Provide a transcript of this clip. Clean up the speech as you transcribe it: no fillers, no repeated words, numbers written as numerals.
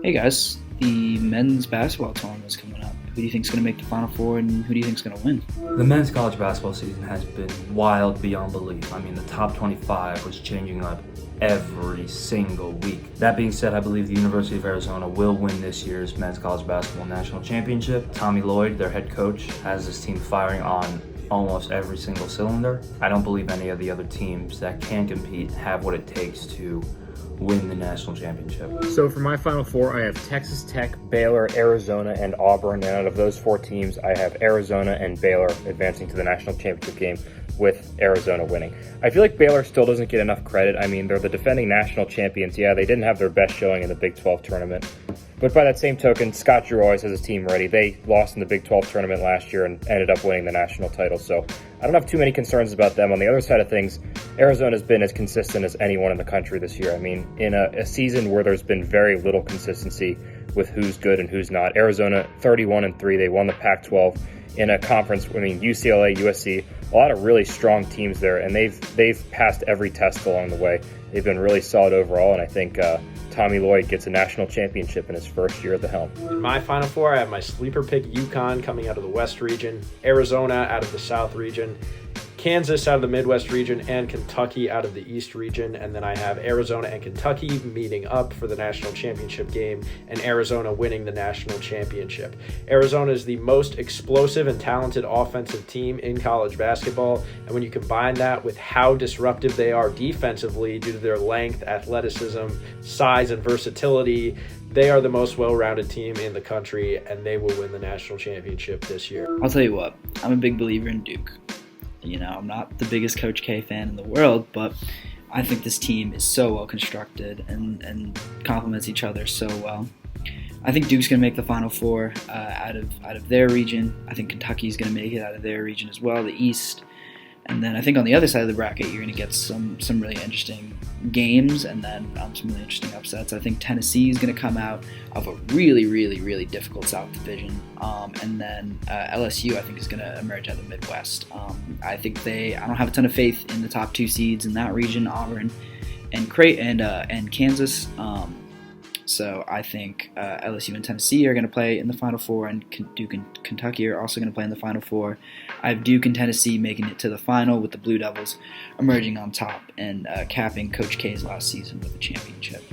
Hey guys, the men's basketball tournament is coming up. Who do you think is going to make the Final Four, and who do you think is going to win? The men's college basketball season has been wild beyond belief. I mean, the top 25 was changing up every single week. That being said, I believe the University of Arizona will win this year's men's college basketball national championship. Tommy Lloyd, their head coach, has this team firing on almost every single cylinder. I don't believe any of the other teams that can compete have what it takes to win the national championship. So for my Final Four, I have Texas Tech, Baylor, Arizona, and Auburn. And out of those four teams, I have Arizona and Baylor advancing to the national championship game, with Arizona winning. I feel like Baylor still doesn't get enough credit. I mean, they're the defending national champions. Yeah, they didn't have their best showing in the Big 12 tournament. But by that same token, Scott Drew always has his team ready. They lost in the Big 12 tournament last year and ended up winning the national title. So I don't have too many concerns about them. On the other side of things, Arizona's been as consistent as anyone in the country this year. I mean, in a season where there's been very little consistency with who's good and who's not, Arizona 31-3, they won the Pac-12 in a conference. I mean, UCLA, USC, a lot of really strong teams there, and they've passed every test along the way. They've been really solid overall, and I think Tommy Lloyd gets a national championship in his first year at the helm. In my Final Four, I have my sleeper pick UConn coming out of the West region, Arizona out of the South region, Kansas out of the Midwest region, and Kentucky out of the East region. And then I have Arizona and Kentucky meeting up for the national championship game, and Arizona winning the national championship. Arizona is the most explosive and talented offensive team in college basketball, and when you combine that with how disruptive they are defensively due to their length, athleticism, size, and versatility, they are the most well-rounded team in the country, and they will win the national championship this year. I'll tell you what, I'm a big believer in Duke. You know, I'm not the biggest Coach K fan in the world, but I think this team is so well constructed and complements each other so well. I think Duke's going to make the Final Four out of their region. I think Kentucky's going to make it out of their region as well, the East. And then I think on the other side of the bracket, you're going to get some really interesting games, and then some really interesting upsets. I think Tennessee is going to come out of a really, really, really difficult South Division. And then LSU, I think, is going to emerge out of the Midwest. I think I don't have a ton of faith in the top two seeds in that region, Auburn and Kansas. So I think LSU and Tennessee are going to play in the Final Four, and Duke and Kentucky are also going to play in the Final Four. I have Duke and Tennessee making it to the final, with the Blue Devils emerging on top and capping Coach K's last season with a championship.